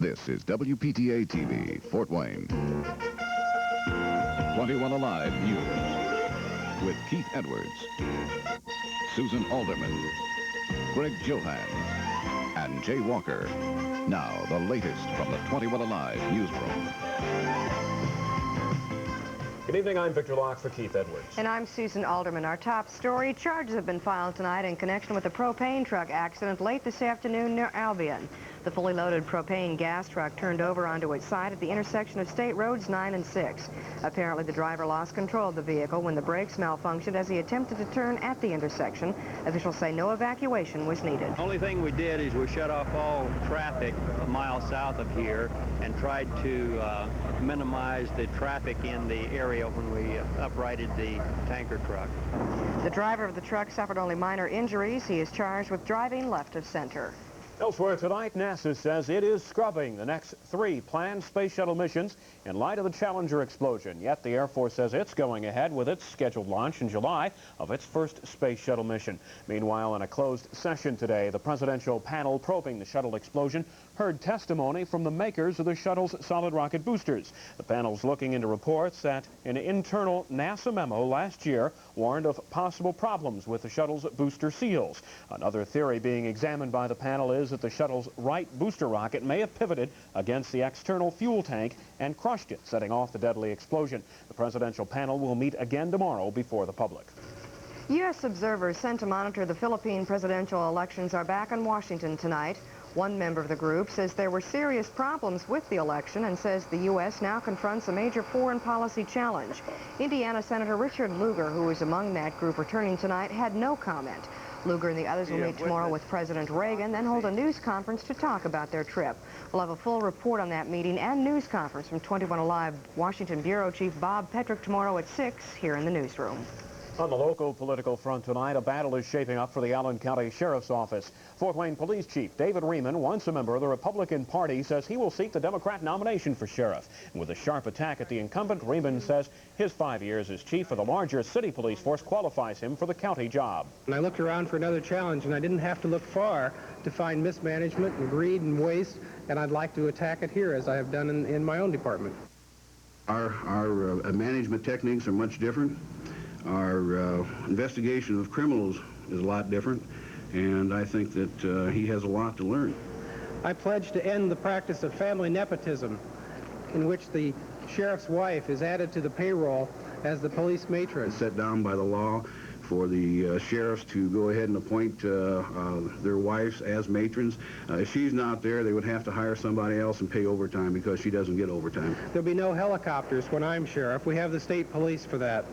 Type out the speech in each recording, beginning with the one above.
This is WPTA TV, Fort Wayne. 21Alive News with Keith Edwards, Susan Alderman, Greg Johan, and Jay Walker. Now, the latest from the 21Alive newsroom. Good evening, I'm Victor Locke for Keith Edwards. And I'm Susan Alderman. Our top story, charges have been filed tonight in connection with a propane truck accident late this afternoon near Albion. The fully loaded propane gas truck turned over onto its side at the intersection of State Roads 9 and 6. Apparently, the driver lost control of the vehicle when the brakes malfunctioned as he attempted to turn at the intersection. Officials say no evacuation was needed. The only thing we did is we shut off all traffic a mile south of here and tried to minimize the traffic in the area when we uprighted the tanker truck. The driver of the truck suffered only minor injuries. He is charged with driving left of center. Elsewhere tonight, NASA says it is scrubbing the next 3 planned space shuttle missions in light of the Challenger explosion. Yet the Air Force says it's going ahead with its scheduled launch in July of its first space shuttle mission. Meanwhile, in a closed session today, the presidential panel probing the shuttle explosion heard testimony from the makers of the shuttle's solid rocket boosters. The panel's looking into reports that an internal NASA memo last year warned of possible problems with the shuttle's booster seals. Another theory being examined by the panel is that the shuttle's right booster rocket may have pivoted against the external fuel tank and crushed it, setting off the deadly explosion. The presidential panel will meet again tomorrow before the public. U.S. observers sent to monitor the Philippine presidential elections are back in Washington tonight. One member of the group says there were serious problems with the election and says the U.S. now confronts a major foreign policy challenge. Indiana Senator Richard Lugar, who is among that group returning tonight, had no comment. Lugar and the others will meet tomorrow with President Reagan, then hold a news conference to talk about their trip. We'll have a full report on that meeting and news conference from 21Alive Washington Bureau Chief Bob Petrick tomorrow at 6 here in the newsroom. On the local political front tonight, a battle is shaping up for the Allen County Sheriff's Office. Fort Wayne Police Chief David Riemann, once a member of the Republican Party, says he will seek the Democrat nomination for sheriff. And with a sharp attack at the incumbent, Riemann says his 5 years as chief of the larger city police force qualifies him for the county job. And I looked around for another challenge, and I didn't have to look far to find mismanagement and greed and waste, and I'd like to attack it here as I have done in my own department. Our management techniques are much different. Our investigation of criminals is a lot different, and I think that he has a lot to learn. I pledge to end the practice of family nepotism, in which the sheriff's wife is added to the payroll as the police matron. It's set down by the law for the sheriffs to go ahead and appoint their wives as matrons. If she's not there, they would have to hire somebody else and pay overtime because she doesn't get overtime. There'll be no helicopters when I'm sheriff. We have the state police for that.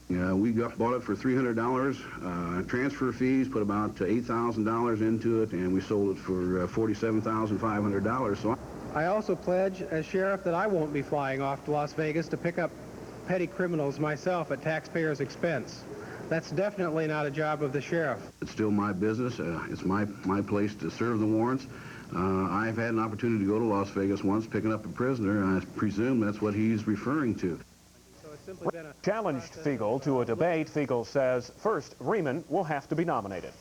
We bought it for $300, transfer fees, put about $8,000 into it, and we sold it for $47,500. So I also pledge as sheriff that I won't be flying off to Las Vegas to pick up petty criminals myself at taxpayers' expense. That's definitely not a job of the sheriff. It's still my business. It's my place to serve the warrants. I've had an opportunity to go to Las Vegas once picking up a prisoner, and I presume that's what he's referring to. Challenged Fiegel to a debate, Fiegel says first Riemann will have to be nominated.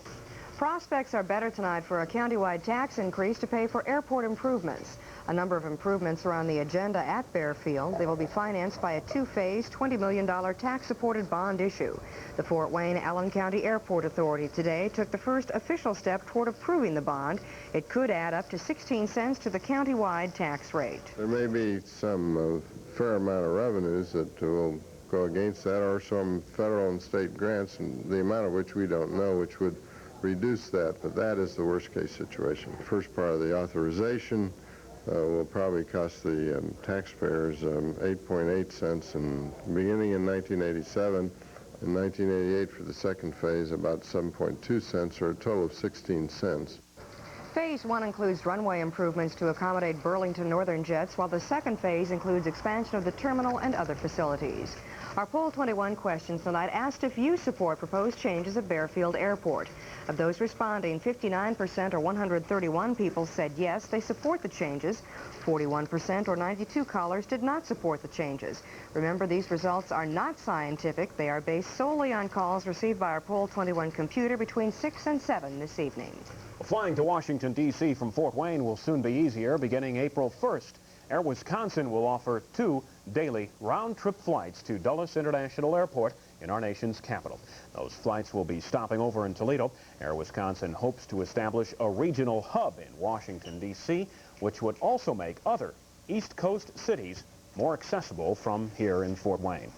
Prospects are better tonight for a countywide tax increase to pay for airport improvements. A number of improvements are on the agenda at Bearfield. They will be financed by a 2-phase, $20 million tax-supported bond issue. The Fort Wayne-Allen County Airport Authority today took the first official step toward approving the bond. It could add up to 16 cents to the countywide tax rate. There may be some fair amount of revenues that will go against that, or some federal and state grants, and the amount of which we don't know, which would reduce that, but that is the worst-case situation. The first part of the authorization will probably cost the taxpayers 8.8 cents, and beginning in 1987 and 1988 for the second phase, about 7.2 cents, or a total of 16 cents. Phase 1 includes runway improvements to accommodate Burlington Northern jets, while the second phase includes expansion of the terminal and other facilities. Our Poll 21 questions tonight asked if you support proposed changes at Bearfield Airport. Of those responding, 59% or 131 people said yes, they support the changes. 41% or 92 callers did not support the changes. Remember, these results are not scientific. They are based solely on calls received by our Poll 21 computer between 6 and 7 this evening. Flying to Washington, D.C. from Fort Wayne will soon be easier beginning April 1st. Air Wisconsin will offer 2 daily round-trip flights to Dulles International Airport in our nation's capital. Those flights will be stopping over in Toledo. Air Wisconsin hopes to establish a regional hub in Washington, D.C., which would also make other East Coast cities more accessible from here in Fort Wayne.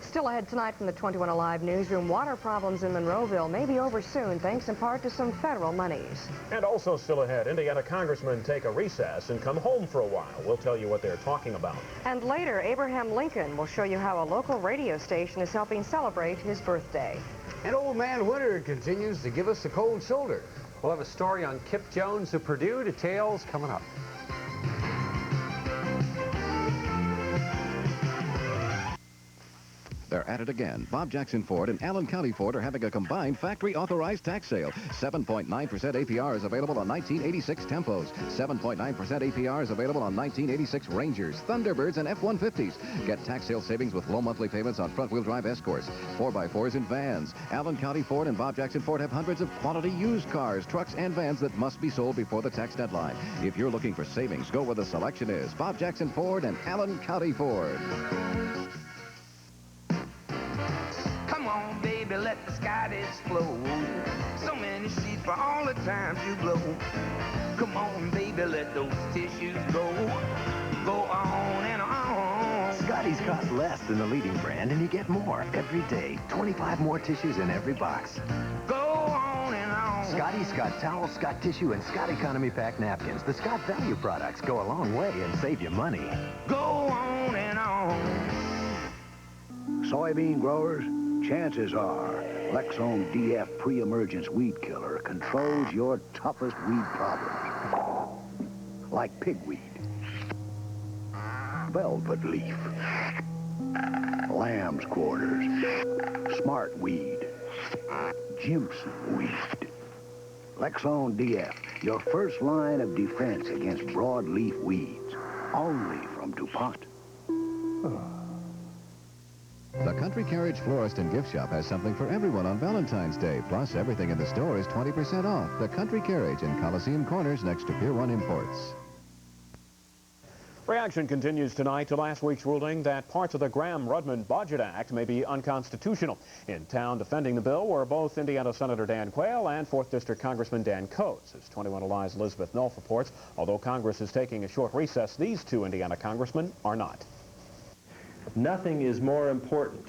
Still ahead tonight from the 21Alive newsroom, water problems in Monroeville may be over soon, thanks in part to some federal monies. And also still ahead, Indiana congressmen take a recess and come home for a while. We'll tell you what they're talking about. And later, Abraham Lincoln will show you how a local radio station is helping celebrate his birthday. And Old Man Winter continues to give us a cold shoulder. We'll have a story on Kip Jones of Purdue. Details coming up. They're at it again. Bob Jackson Ford and Allen County Ford are having a combined factory-authorized tax sale. 7.9% APR is available on 1986 Tempos. 7.9% APR is available on 1986 Rangers, Thunderbirds, and F-150s. Get tax sale savings with low monthly payments on front-wheel drive Escorts, 4x4s, and vans. Allen County Ford and Bob Jackson Ford have hundreds of quality used cars, trucks, and vans that must be sold before the tax deadline. If you're looking for savings, go where the selection is. Bob Jackson Ford and Allen County Ford. Come on, baby, let the sky explode. So many sheets for all the times you blow. Come on, baby, let those tissues go. Go on and on. Scotty's cost less than the leading brand, and you get more every day. 25 more tissues in every box. Go on and on. Scotty's Scott Towel, Scott Tissue, and Scott Economy Pack napkins. The Scott Value products go a long way and save you money. Go on and on. Soybean growers, chances are Lexone DF pre-emergence weed killer controls your toughest weed problems. Like pigweed, velvet leaf, lamb's quarters, smartweed, Jimson weed. Lexone DF, your first line of defense against broadleaf weeds, only from DuPont. The Country Carriage Florist and Gift Shop has something for everyone on Valentine's Day. Plus, everything in the store is 20% off. The Country Carriage in Coliseum Corners next to Pier 1 Imports. Reaction continues tonight to last week's ruling that parts of the Graham-Rudman Budget Act may be unconstitutional. In town defending the bill were both Indiana Senator Dan Quayle and 4th District Congressman Dan Coates. As 21Alive's Elizabeth Nolf reports, although Congress is taking a short recess, these 2 Indiana congressmen are not. Nothing is more important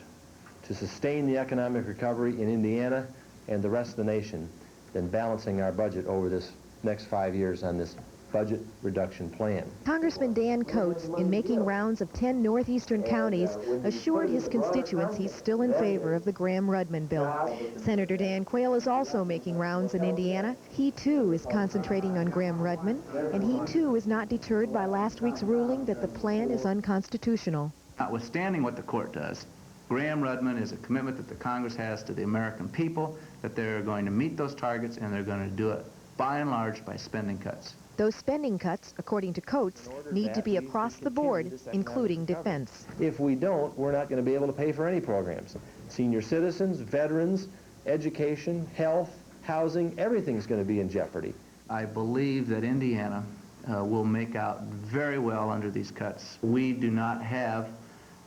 to sustain the economic recovery in Indiana and the rest of the nation than balancing our budget over this next 5 years on this budget reduction plan. Congressman Dan Coates, in making rounds of 10 northeastern counties, assured his constituents he's still in favor of the Graham-Rudman bill. Senator Dan Quayle is also making rounds in Indiana. He, too, is concentrating on Graham-Rudman, and he, too, is not deterred by last week's ruling that the plan is unconstitutional. Notwithstanding what the court does, Graham-Rudman is a commitment that the Congress has to the American people, that they're going to meet those targets, and they're going to do it, by and large, by spending cuts. Those spending cuts, according to Coates, need to be across the board, including defense. If we don't, we're not going to be able to pay for any programs. Senior citizens, veterans, education, health, housing, everything's going to be in jeopardy. I believe that Indiana will make out very well under these cuts. We do not have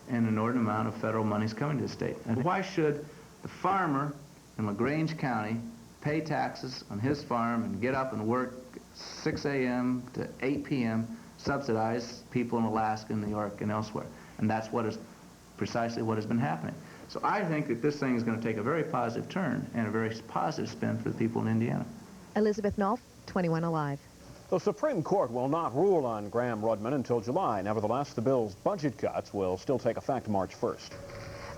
an inordinate amount of federal monies coming to the state. And why should the farmer in LaGrange County pay taxes on his farm and get up and work 6 a.m. to 8 p.m., subsidize people in Alaska, New York, and elsewhere? And that's what is precisely what has been happening. So I think that this thing is going to take a very positive turn and a very positive spin for the people in Indiana. Elizabeth Nolf, 21Alive. The Supreme Court will not rule on Graham-Rudman until July. Nevertheless, the bill's budget cuts will still take effect March 1st.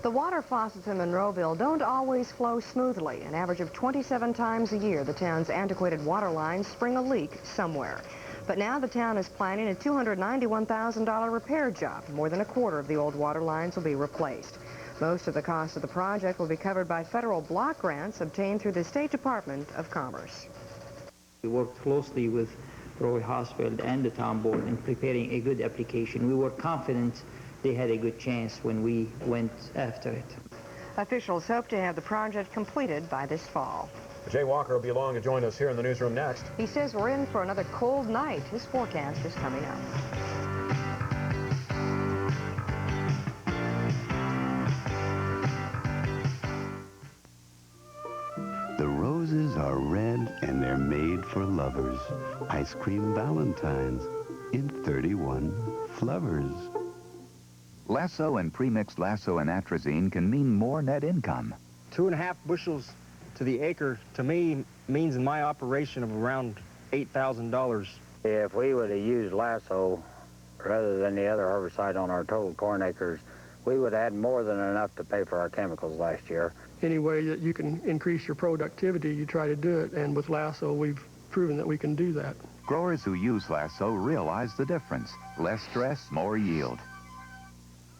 The water faucets in Monroeville don't always flow smoothly. An average of 27 times a year, the town's antiquated water lines spring a leak somewhere. But now the town is planning a $291,000 repair job. More than a quarter of the old water lines will be replaced. Most of the cost of the project will be covered by federal block grants obtained through the State Department of Commerce. We worked closely with Roy Hosfeld and the town board in preparing a good application. We were confident they had a good chance when we went after it. Officials hope to have the project completed by this fall. Jay Walker will be along to join us here in the newsroom next. He says we're in for another cold night. His forecast is coming up. The roses are red and they're made for lovers. Ice cream valentines in 31 flavors. Lasso and premixed lasso and atrazine can mean more net income. 2.5 bushels to the acre, to me, means in my operation of around $8,000. If we would have used lasso rather than the other herbicide on our total corn acres, we would have had more than enough to pay for our chemicals last year. Any way that you can increase your productivity, you try to do it, and with lasso, we've proven that we can do that. Growers who use lasso realize the difference. Less stress, more yield.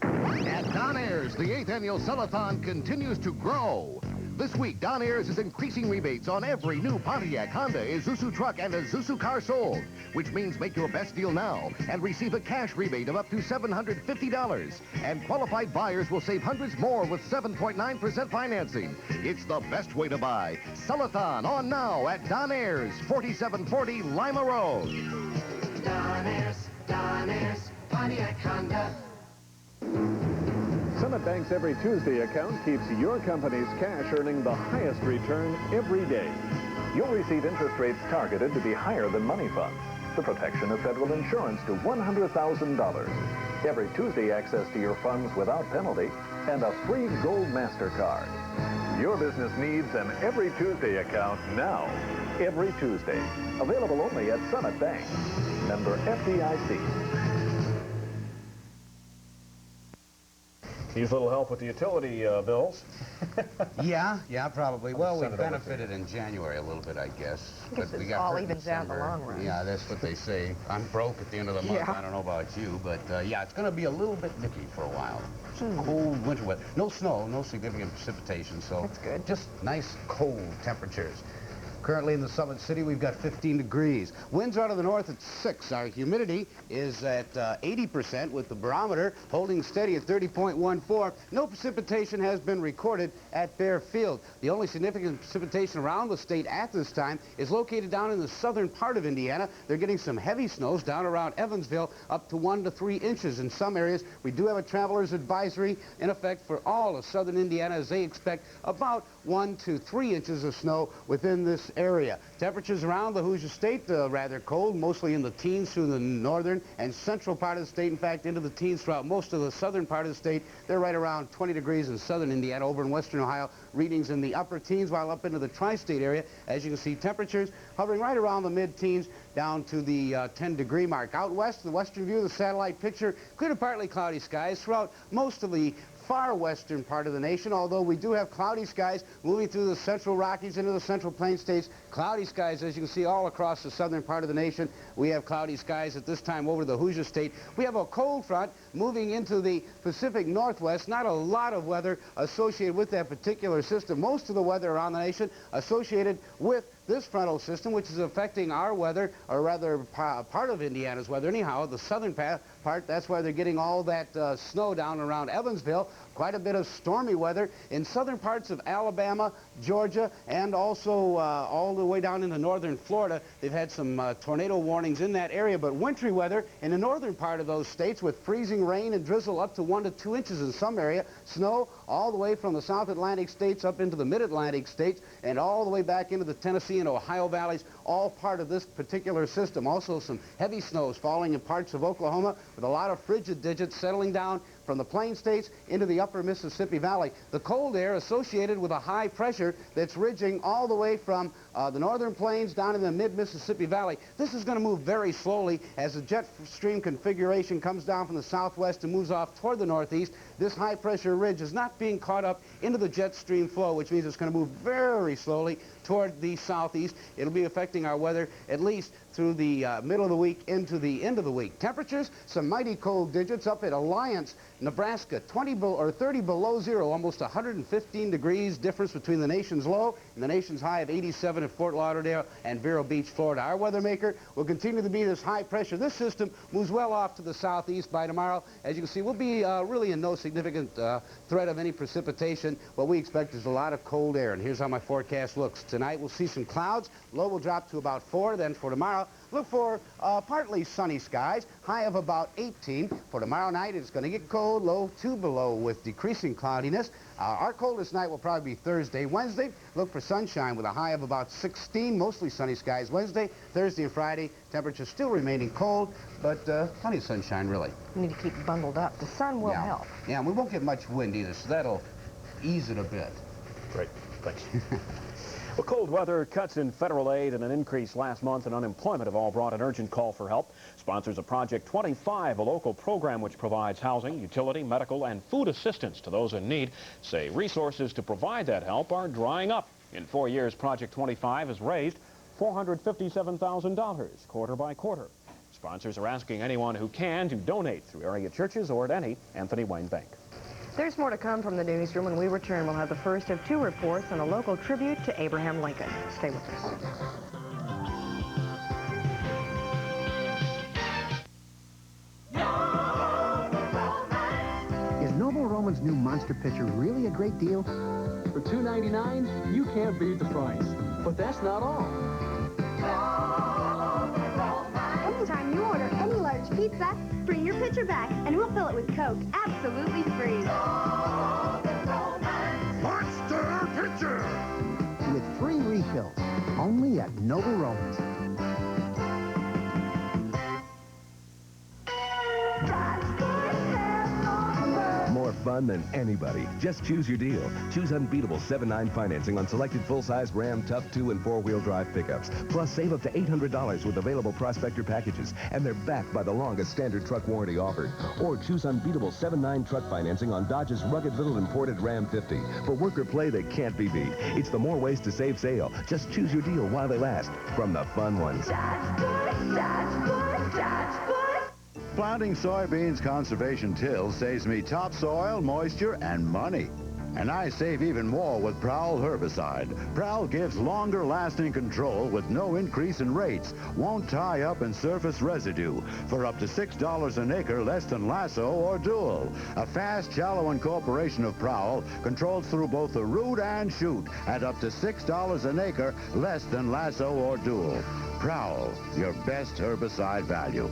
At Don Ayers, the 8th annual Sellathon continues to grow. This week, Don Ayers is increasing rebates on every new Pontiac, Honda, Isuzu truck, and Isuzu car sold, which means make your best deal now and receive a cash rebate of up to $750. And qualified buyers will save hundreds more with 7.9% financing. It's the best way to buy. Sellathon on now at Don Ayers, 4740 Lima Road. Don Ayers, Pontiac, Honda. Summit Bank's Every Tuesday account keeps your company's cash earning the highest return every day. You'll receive interest rates targeted to be higher than money funds, the protection of federal insurance to $100,000, every Tuesday access to your funds without penalty, and a free Gold MasterCard. Your business needs an Every Tuesday account now. Every Tuesday. Available only at Summit Bank. Member FDIC. Needs a little help with the utility bills. Yeah, probably. Well, we benefited in January a little bit, I guess. But we got all evens out in the long run. Yeah, that's what they say. I'm broke at the end of the month. Yeah. I don't know about you, but yeah, it's going to be a little bit nippy for a while. Cold winter weather. No snow, no significant precipitation, so that's good. Just nice cold temperatures. Currently in the Summit City, we've got 15 degrees. Winds out of the north at 6. Our humidity is at 80% with the barometer holding steady at 30.14. No precipitation has been recorded at Bear Field. The only significant precipitation around the state at this time is located down in the southern part of Indiana. They're getting some heavy snows down around Evansville, up to 1 to 3 inches in some areas. We do have a traveler's advisory in effect for all of southern Indiana as they expect about 1 to 3 inches of snow within this area. Temperatures around the Hoosier State rather cold, mostly in the teens through the northern and central part of the state. In fact, into the teens throughout most of the southern part of the state. They're right around 20 degrees in southern Indiana. Over in western Ohio, readings in the upper teens, while up into the tri-state area, as you can see, temperatures hovering right around the mid-teens down to the 10-degree mark. Out west, the western view of the satellite picture, clear to partly cloudy skies throughout most of the far western part of the nation, although we do have cloudy skies moving through the central Rockies into the central plain states. Cloudy skies, as you can see, all across the southern part of the nation. We have cloudy skies at this time over the Hoosier State. We have a cold front moving into the Pacific Northwest. Not a lot of weather associated with that particular system. Most of the weather around the nation associated with this frontal system, which is affecting our weather, or rather part of Indiana's weather anyhow, the southern part. That's why they're getting all that snow down around Evansville. Quite a bit of stormy weather in southern parts of Alabama, Georgia, and also all the way down into northern Florida. They've had some tornado warnings in that area, but wintry weather in the northern part of those states with freezing rain and drizzle up to 1 to 2 inches in some area. Snow all the way from the South Atlantic states up into the Mid-Atlantic states and all the way back into the Tennessee and Ohio valleys, all part of this particular system. Also some heavy snows falling in parts of Oklahoma with a lot of frigid digits settling down from the plain states into the upper Mississippi Valley. The cold air associated with a high pressure that's ridging all the way from the northern plains down in the mid-Mississippi Valley. This is going to move very slowly as the jet stream configuration comes down from the southwest and moves off toward the northeast. This high pressure ridge is not being caught up into the jet stream flow, which means it's going to move very slowly toward the southeast. It'll be affecting our weather at least through the middle of the week into the end of the week. Temperatures, some mighty cold digits up at Alliance, Nebraska, 30 below zero, almost 115 degrees difference between the nation's low and the nation's high of 87 in Fort Lauderdale and Vero Beach, Florida. Our weather maker will continue to be this high pressure. This system moves well off to the southeast by tomorrow. As you can see, we'll be really in no significant threat of any precipitation. What we expect is a lot of cold air, and here's how my forecast looks. Tonight we'll see some clouds. Low will drop to about 4. Then for tomorrow, look for partly sunny skies, high of about 18. For tomorrow night, it's going to get cold, low 2 below with decreasing cloudiness. Our coldest night will probably be Thursday. Wednesday, look for sunshine with a high of about 16, mostly sunny skies Wednesday. Thursday and Friday, temperatures still remaining cold, but plenty of sunshine, really. You need to keep bundled up. The sun will help. Yeah, and we won't get much wind either, so that'll ease it a bit. Great. Thanks. Well, cold weather, cuts in federal aid, and an increase last month in unemployment have all brought an urgent call for help. Sponsors of Project 25, a local program which provides housing, utility, medical, and food assistance to those in need, say resources to provide that help are drying up. In 4 years, Project 25 has raised $457,000 quarter by quarter. Sponsors are asking anyone who can to donate through area churches or at any Anthony Wayne Bank. There's more to come from the newsroom. When we return, we'll have the first of 2 reports on a local tribute to Abraham Lincoln. Stay with us. Is Noble Roman's new monster pitcher really a great deal? For $2.99, you can't beat the price. But that's not all. Anytime you order any large pizza, bring your pitcher back, and we'll fill it with Coke, absolutely free. Monster Pitcher! With free refills, only at Noble Roman's. More fun than anybody. Just choose your deal. Choose unbeatable 7-9 financing on selected full-size Ram, Tough 2, and 4-wheel drive pickups. Plus, save up to $800 with available Prospector packages, and they're backed by the longest standard truck warranty offered. Or choose unbeatable 7-9 truck financing on Dodge's rugged little imported Ram 50. For work or play that can't be beat. It's the more ways to save sale. Just choose your deal while they last. From the fun ones. That's good, that's good, that's good. Planting soybeans conservation till saves me topsoil, moisture, and money. And I save even more with Prowl herbicide. Prowl gives longer lasting control with no increase in rates, won't tie up in surface residue, for up to $6 an acre less than Lasso or Dual. A fast, shallow incorporation of Prowl controls through both the root and shoot at up to $6 an acre less than Lasso or Dual. Prowl, your best herbicide value.